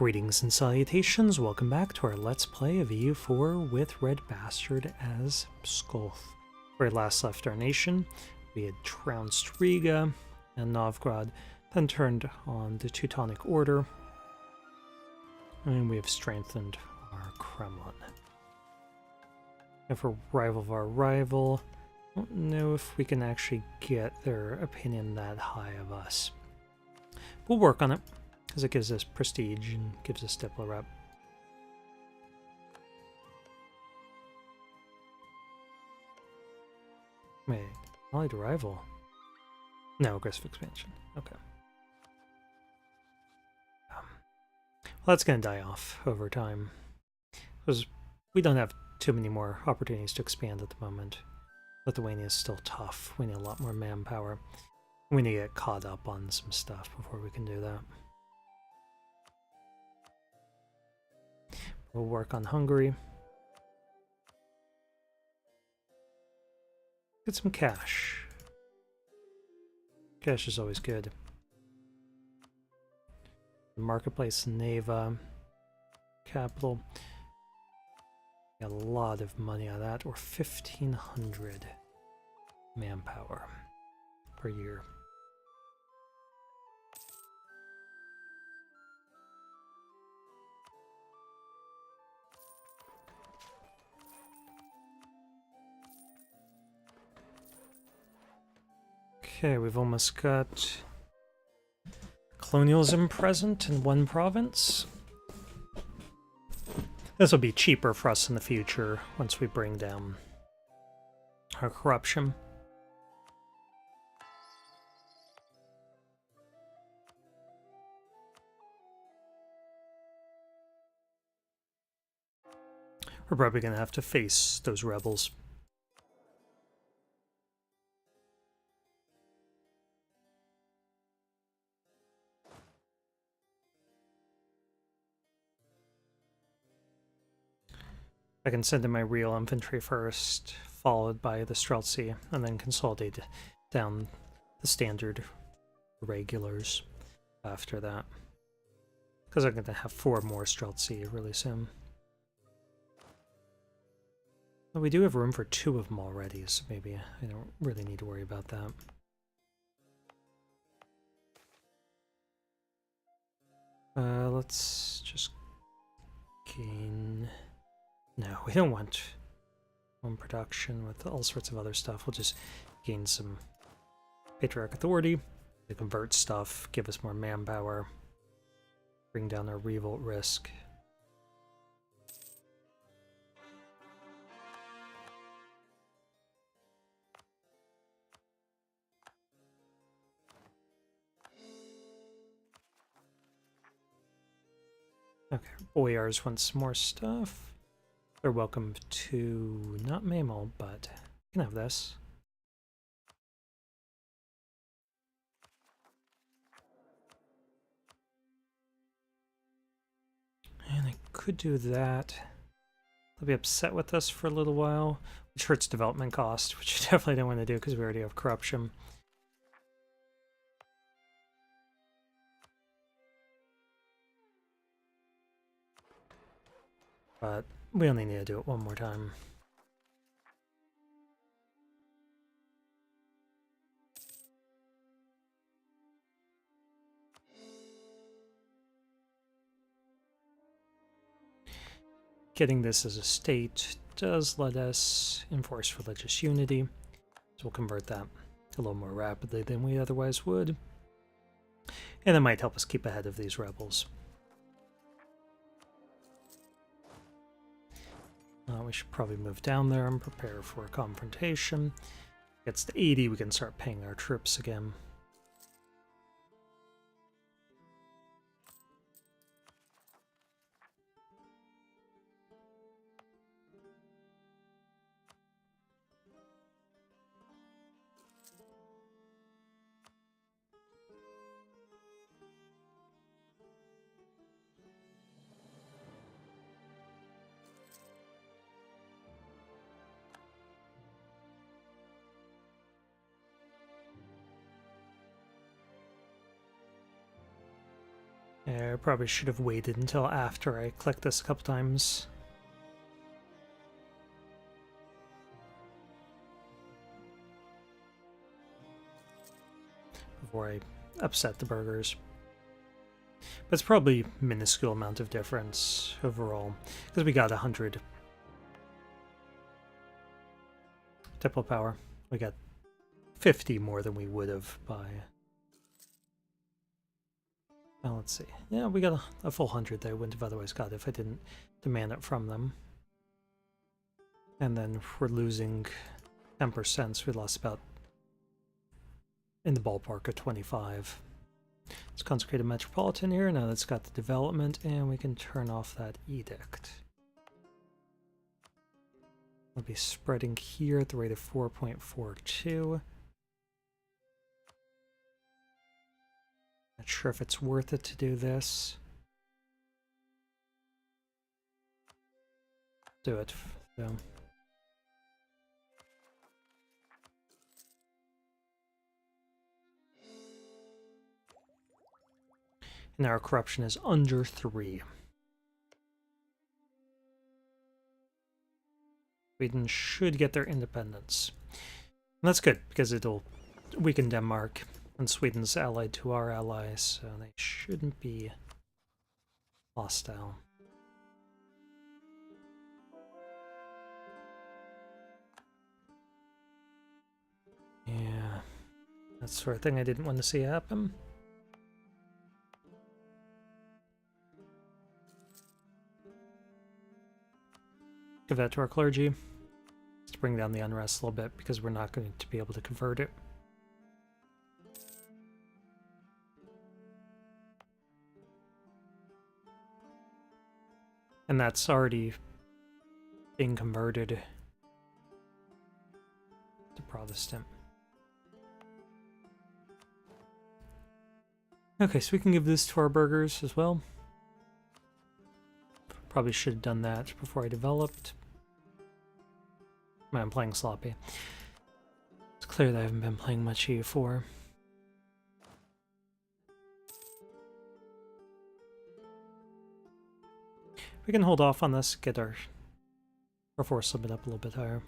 Greetings and salutations, welcome back to our Let's Play of EU4 with RedBstrd as Pskov. Where we last left our nation, we had trounced Riga and Novgorod, then turned on the Teutonic Order, and we have strengthened our Kremlin. If we're rival of our rival, I don't know if we can actually get their opinion that high of us. We'll work on it, because it gives us prestige and gives us diplo rep. Wait, allied rival? No, aggressive expansion. Okay. Well, that's going to die off over time, because we don't have too many more opportunities to expand at the moment. Lithuania is still tough. We need a lot more manpower. We need to get caught up on some stuff before we can do that. We'll work on Hungary. Get some cash. Cash is always good. The marketplace in Neva. Capital. Got a lot of money out of that. Or 1,500 manpower per year. Okay, we've almost got colonialism present in one province. This will be cheaper for us in the future once we bring down our corruption. We're probably going to have to face those rebels. I can send in my real infantry first, followed by the streltsy, and then consolidate down the standard regulars after that. Because I'm going to have 4 more streltsy really soon. Well, we do have room for 2 of them already, so maybe I don't really need to worry about that. Let's just gain... No, we don't want home production with all sorts of other stuff. We'll just gain some patriarch authority to convert stuff, give us more manpower, bring down our revolt risk. Okay, boyars want some more stuff. They're welcome to not Mamel, but you can have this. And I could do that. They'll be upset with us for a little while, which hurts development cost, which you definitely don't want to do because we already have corruption. But we only need to do it one more time. Getting this as a state does let us enforce religious unity, so we'll convert that a little more rapidly than we otherwise would. And it might help us keep ahead of these rebels. We should probably move down there and prepare for a confrontation. Gets to 80, we can start paying our troops again. I probably should have waited until after I clicked this a couple times. Before I upset the burgers. But it's probably minuscule amount of difference overall, because we got 100 diplo power. We got 50 more than we would have by... Well, let's see. Yeah, we got a full 100 that I wouldn't have otherwise got if I didn't demand it from them. And then we're losing 10%, so we lost about in the ballpark of 25. Let's consecrate a metropolitan here. Now that's got the development, and we can turn off that edict. We'll be spreading here at the rate of 4.42. Not sure if it's worth it to do this. Do it, though. And our corruption is under 3. Sweden should get their independence. And that's good, because it'll weaken Denmark, and Sweden's allied to our allies, so they shouldn't be hostile. Yeah, that's the sort of thing I didn't want to see happen. Give that to our clergy. Let's bring down the unrest a little bit, because we're not going to be able to convert it. And that's already being converted to Protestant. Okay, so we can give this to our burghers as well. Probably should have done that before I developed. I'm playing sloppy. It's clear that I haven't been playing much EU4. We can hold off on this, get our force limit up a little bit higher.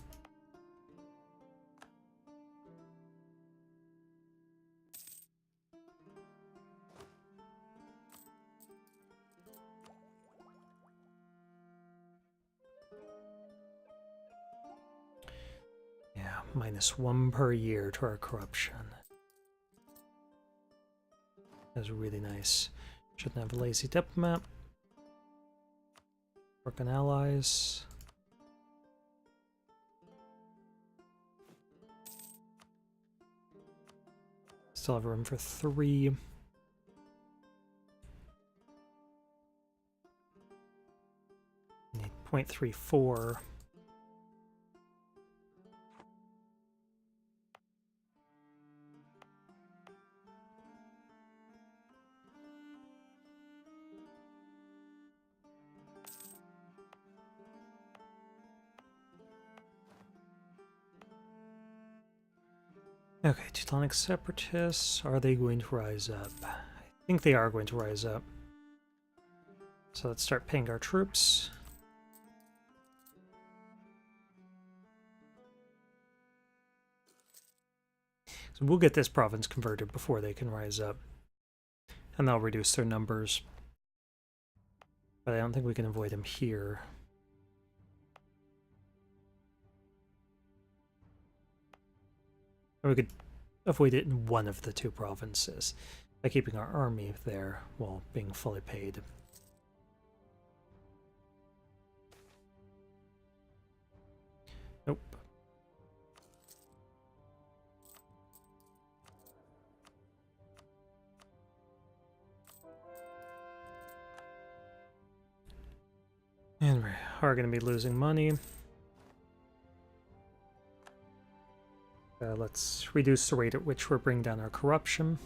Yeah, -1 per year to our corruption. That's really nice. Shouldn't have a lazy diplomat. Work on allies. Still have room for 3. Need 0.34. Okay, Teutonic Separatists, are they going to rise up? I think they are going to rise up. So let's start paying our troops. So we'll get this province converted before they can rise up. And that'll reduce their numbers. But I don't think we can avoid them here. We could avoid it in one of the 2 provinces by keeping our army there while being fully paid. Nope. And we are going to be losing money. Let's reduce the rate at which we're bringing down our corruption,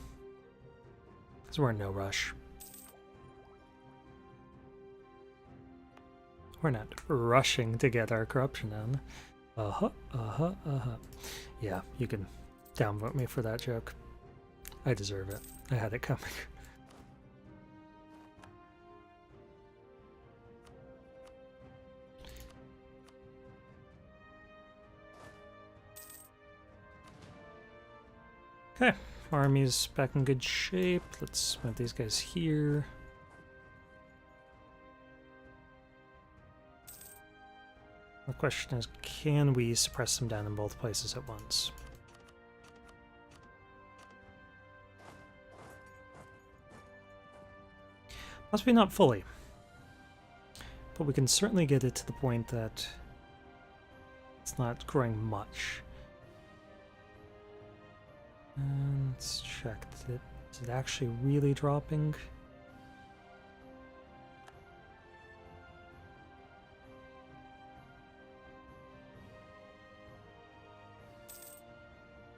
because we're in no rush. We're not rushing to get our corruption down. Yeah, you can downvote me for that joke. I deserve it. I had it coming. Okay, army's back in good shape. Let's move these guys here. The question is, can we suppress them down in both places at once? Possibly not fully. But we can certainly get it to the point that it's not growing much. And let's check. Is it actually really dropping?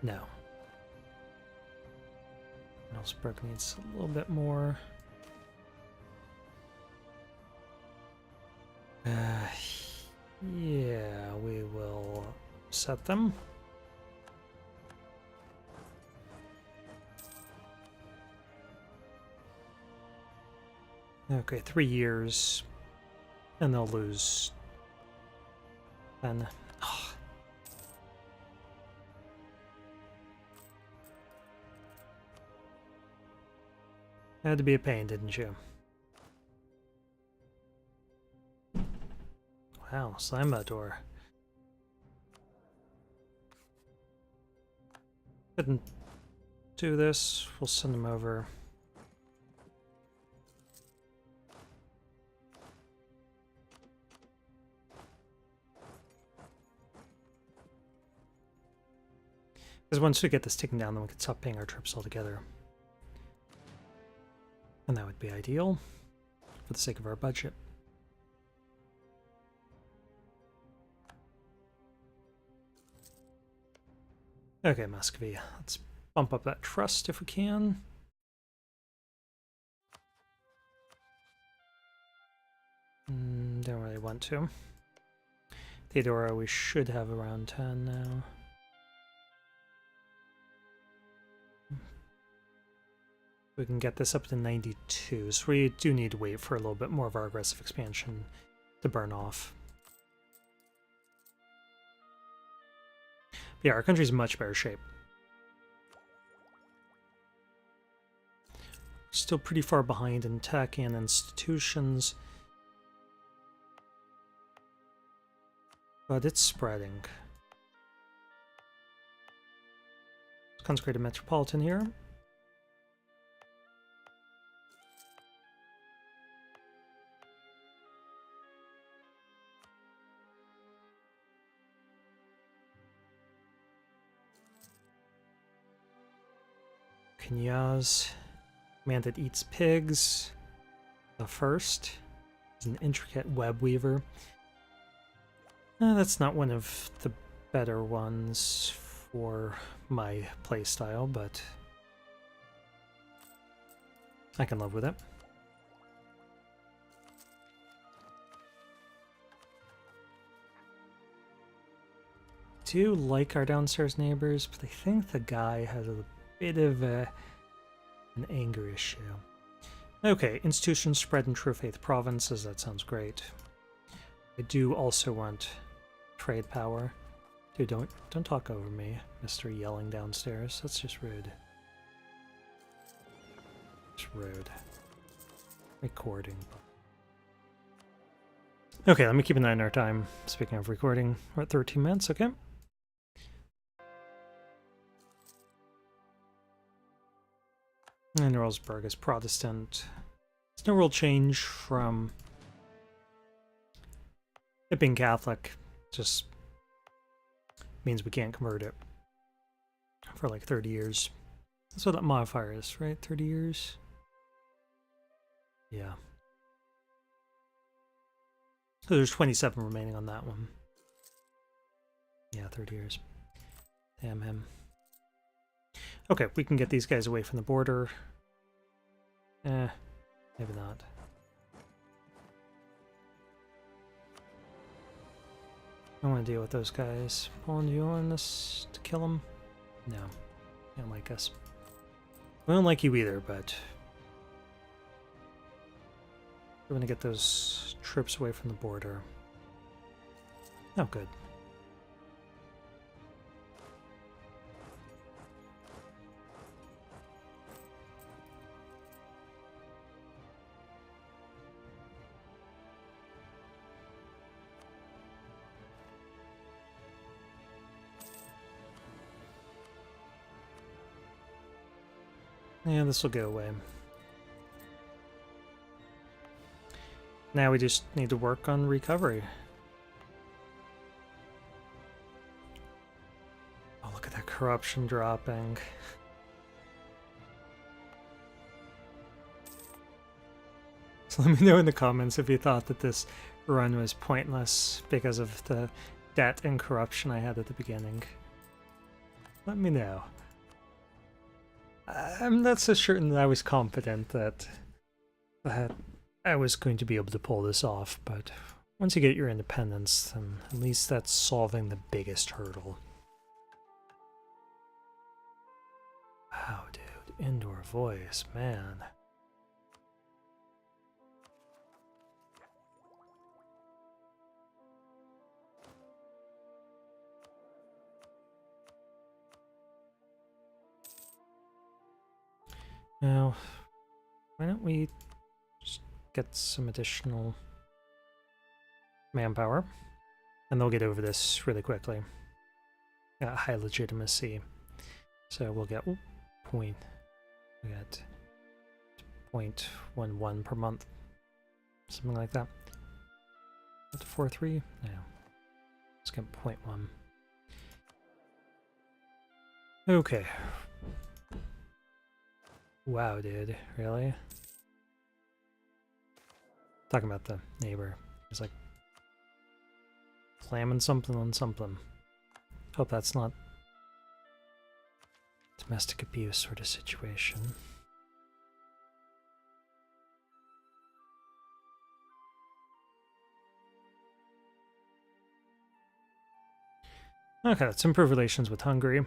No. Ellsberg needs a little bit more. Yeah, we will set them. Okay, 3 years, and they'll lose 10. Oh. Had to be a pain, didn't you? Wow, slam that door. Couldn't do this. We'll send them over. Because once we get this taken down, then we can stop paying our troops altogether. And that would be ideal for the sake of our budget. Okay, Muscovy, let's bump up that trust if we can. Don't really want to. Theodora, we should have around 10 now. We can get this up to 92, so we do need to wait for a little bit more of our aggressive expansion to burn off. But yeah, our country's in much better shape. Still pretty far behind in tech and institutions, but it's spreading. Let's consecrate a metropolitan here. Knyaz, man that eats pigs. The first is an intricate web weaver. That's not one of the better ones for my playstyle, but I can live with it. I do like our downstairs neighbors, but I think the guy has a bit of an anger issue. Okay, institutions spread in True Faith provinces, that sounds great. I do also want trade power. Dude, don't talk over me, Mr. Yelling downstairs. That's just rude. It's rude. Recording. Okay, let me keep an eye on our time. Speaking of recording, we're at 13 minutes, okay? And Rosberg is Protestant. There's no real change from it being Catholic. Just means we can't convert it for like 30 years. That's what that modifier is, right? 30 years? Yeah. So there's 27 remaining on that one. Yeah, 30 years. Damn him. Okay, we can get these guys away from the border. Maybe not. I don't want to deal with those guys. Poland, do you want us to kill them? No. They don't like us. We don't like you either, but we're going to get those troops away from the border. Oh, good. Yeah, this will go away. Now we just need to work on recovery. Oh, look at that corruption dropping. So let me know in the comments if you thought that this run was pointless because of the debt and corruption I had at the beginning. Let me know. I'm not so certain that I was confident that I was going to be able to pull this off, but once you get your independence, then at least that's solving the biggest hurdle. Wow, dude. Indoor voice, man. Now, why don't we just get some additional manpower, and they'll get over this really quickly. Got high legitimacy, so we'll get we get 0.11 per month, something like that. Up to 4.3? No, let's get 0.1. Okay. Wow, dude, really? Talking about the neighbor. He's like slamming something on something. Hope that's not domestic abuse sort of situation. Okay, let's improve relations with Hungary.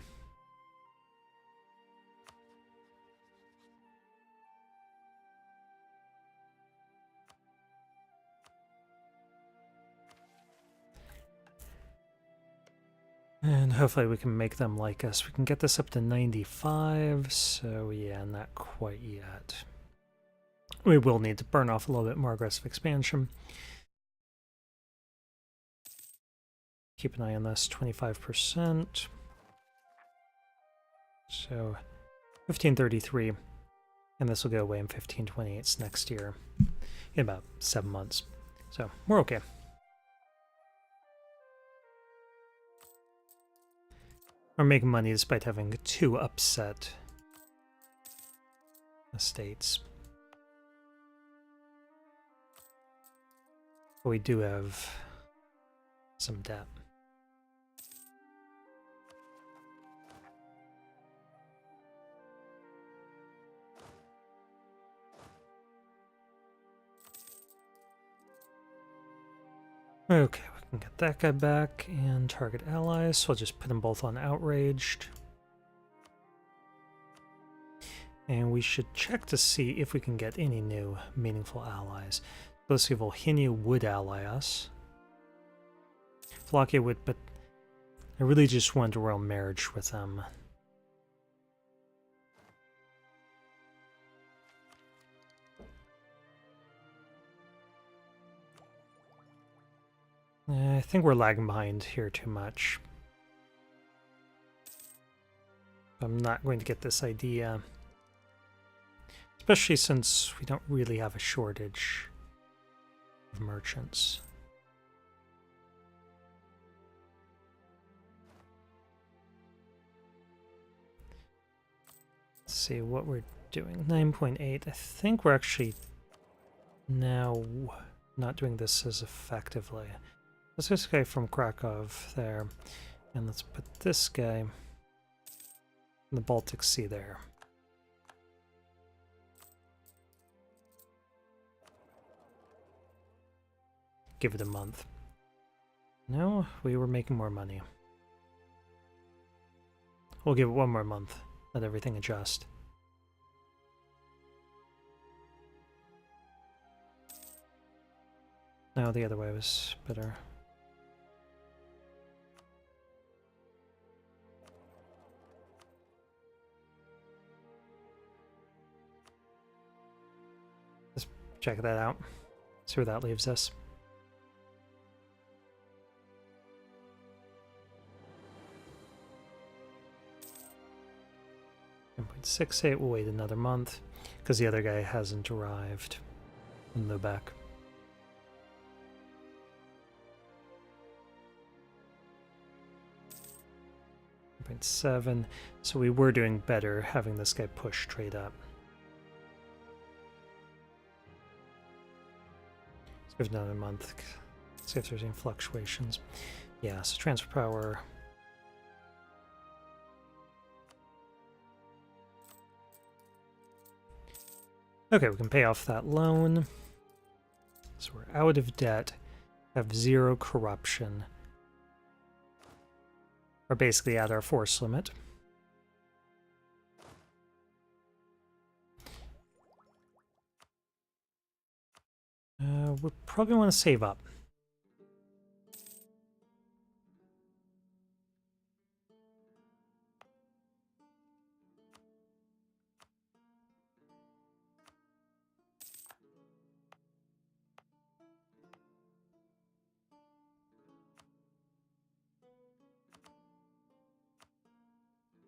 And hopefully we can make them like us. We can get this up to 95, so yeah, not quite yet. We will need to burn off a little bit more aggressive expansion. Keep an eye on this, 25%. So 1533, and this will go away in 1528 next year, in about 7 months. So we're okay. We're making money despite having 2 upset estates. But we do have some debt. Okay, we can get that guy back and target allies, so I'll just put them both on outraged. And we should check to see if we can get any new meaningful allies. Let's see if Volhynia would ally us. Wallachia would, but I really just want a royal marriage with them. I think we're lagging behind here too much. I'm not going to get this idea. Especially since we don't really have a shortage of merchants. Let's see what we're doing. 9.8. I think we're actually now not doing this as effectively. Let's get this guy from Krakow there. And let's put this guy in the Baltic Sea there. Give it a month. No, we were making more money. We'll give it 1 more month. Let everything adjust. No, the other way was better. Let's check that out. See where that leaves us. 6-8, we'll wait another month, because the other guy hasn't arrived in Lubeck. 0.7, so we were doing better having this guy push trade up. Let's give it another month, see if there's any fluctuations. Yeah, so transfer power. Okay, we can pay off that loan. So we're out of debt, have 0 corruption. We're basically at our force limit. We probably want to save up.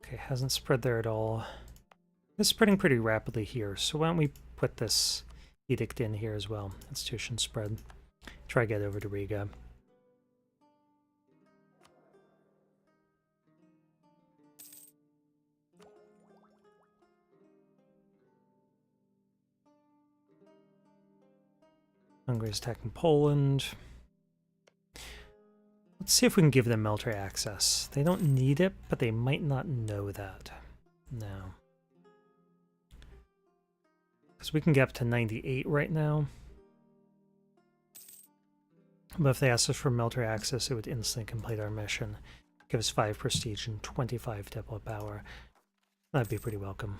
Okay, hasn't spread there at all. It's spreading pretty rapidly here, so why don't we put this edict in here as well. Institution spread. Try to get over to Riga. Hungary's attacking Poland. Let's see if we can give them military access. They don't need it, but they might not know that. No. Because we can get up to 98 right now. But if they ask us for military access, it would instantly complete our mission. Give us 5 prestige and 25 diplo power. That'd be pretty welcome.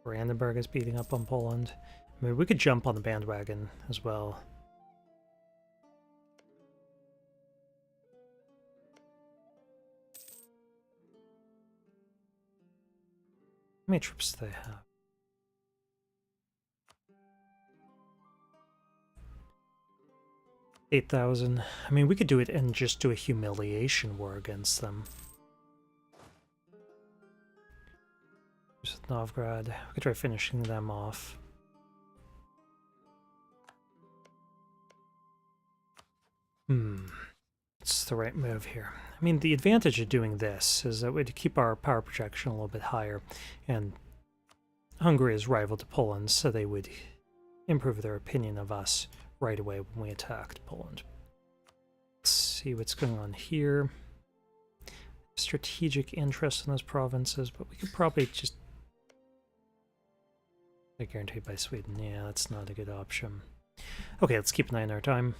Brandenburg is beating up on Poland. I mean, we could jump on the bandwagon as well. How many troops do they have? $8,000. I mean, we could do it and just do a humiliation war against them. With Novgorod. We could try finishing them off. It's the right move here. I mean, the advantage of doing this is that we'd keep our power projection a little bit higher, and Hungary is rival to Poland, so they would improve their opinion of us right away when we attacked Poland. Let's see what's going on here. Strategic interest in those provinces, but we could probably just... They're guaranteed by Sweden. Yeah, that's not a good option. Okay, let's keep an eye on our time.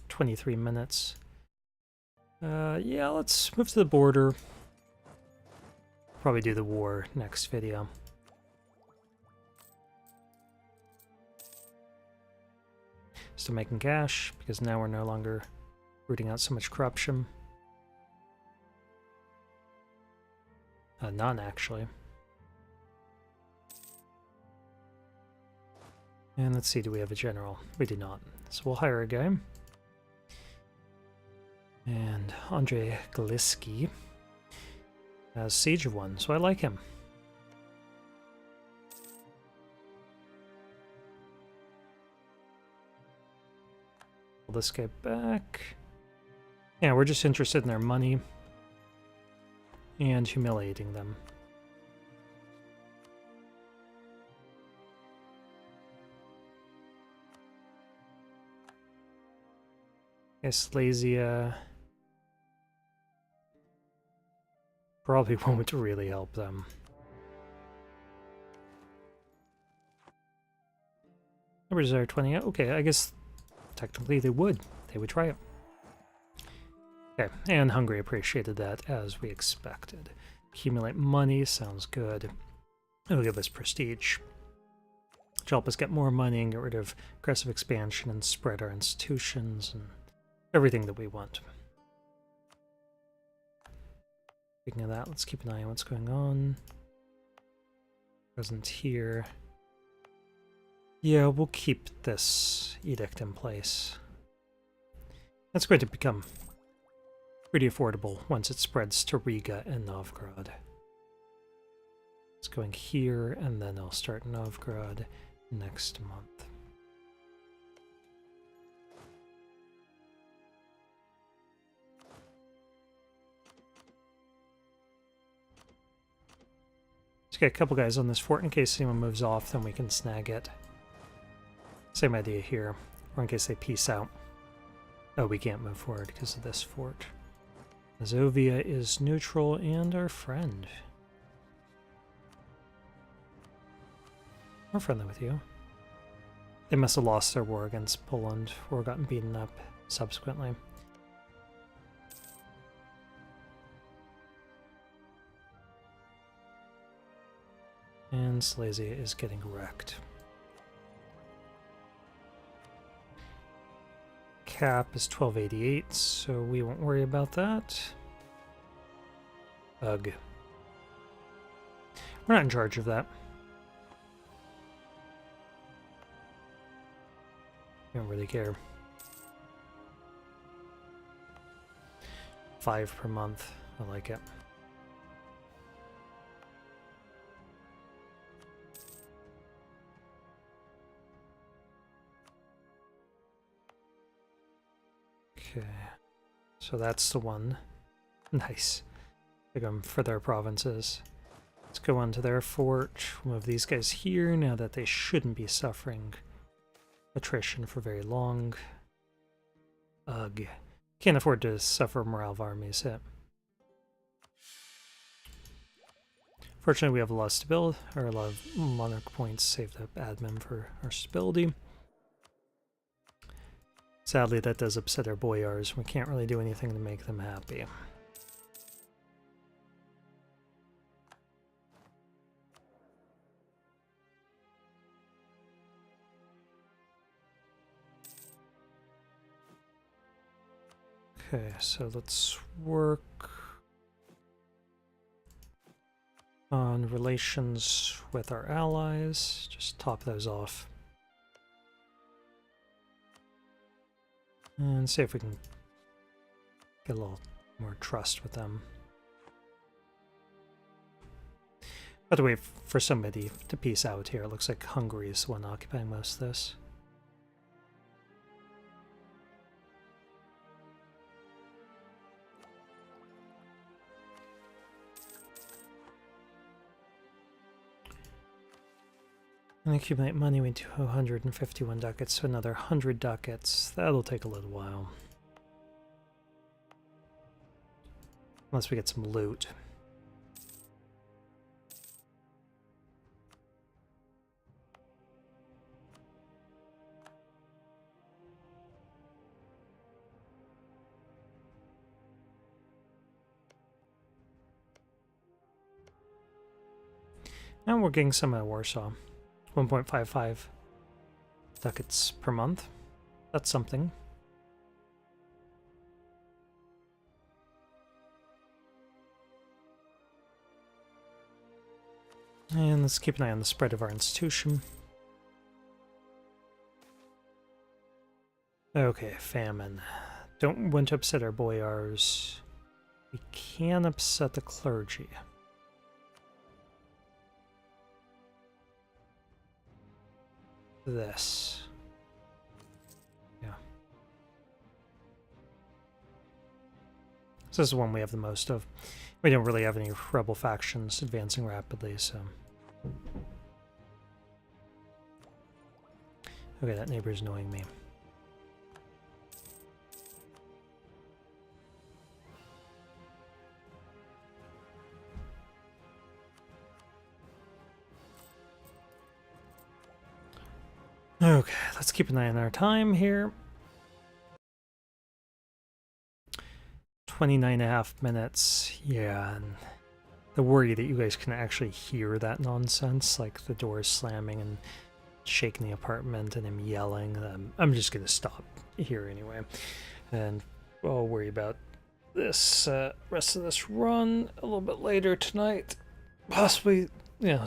23 minutes. Yeah, let's move to the border. Probably do the war next video. Still making cash, because now we're no longer rooting out so much corruption. None, actually. And let's see, do we have a general? We do not. So we'll hire a guy. And Andrei Galiski has Siege of 1, so I like him. Pull this guy back. Yeah, we're just interested in their money and humiliating them. Silesia probably won't really help them. Numbers are 20. Okay, I guess technically they would. They would try it. Okay, and Hungary appreciated that as we expected. Accumulate money, sounds good. It'll give us prestige. Which help us get more money and get rid of aggressive expansion and spread our institutions and everything that we want. Speaking of that, let's keep an eye on what's going on. Present here. Yeah, we'll keep this edict in place. That's going to become pretty affordable once it spreads to Riga and Novgorod. It's going here, and then I'll start Novgorod next month. Let's get a couple guys on this fort in case anyone moves off, then we can snag it. Same idea here, or in case they peace out. Oh, we can't move forward because of this fort. Azovia is neutral and our friend. We're friendly with you. They must have lost their war against Poland or gotten beaten up subsequently. And Silesia is getting wrecked. Cap is 1288, so we won't worry about that. Ugh. We're not in charge of that. We don't really care. 5 per month. I like it. Okay, so that's the one. Nice. Take them for their provinces. Let's go on to their fort. We'll move these guys here now that they shouldn't be suffering attrition for very long. Ugh. Can't afford to suffer morale of armies hit. Fortunately, we have a lot of stability, or a lot of monarch points saved up admin for our stability. Sadly, that does upset our boyars. We can't really do anything to make them happy. Okay, so let's work on relations with our allies. Just top those off. And see if we can get a little more trust with them. By the way, for somebody to peace out here, it looks like Hungary is the one occupying most of this. And accumulate money, we do 251 ducats, so another 100 ducats. That'll take a little while. Unless we get some loot. And we're getting some out of Warsaw. 1.55 ducats per month. That's something. And let's keep an eye on the spread of our institution. Okay, famine. Don't want to upset our boyars. We can upset the clergy. This. Yeah. So this is the one we have the most of. We don't really have any rebel factions advancing rapidly, so... Okay, that neighbor's annoying me. Okay, let's keep an eye on our time here. 29.5 minutes. Yeah, and the worry that you guys can actually hear that nonsense, like the doors slamming and shaking the apartment and him yelling. I'm just going to stop here anyway. And I'll worry about this rest of this run a little bit later tonight. Possibly, you know,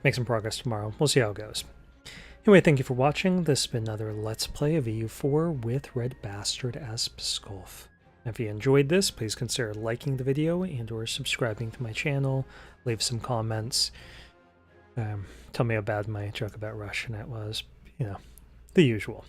make some progress tomorrow. We'll see how it goes. Anyway, thank you for watching. This has been another Let's Play of EU4 with RedBstrd as Pskov. If you enjoyed this, please consider liking the video and or subscribing to my channel. Leave some comments. Tell me how bad my joke about Russianet was. You know, the usual.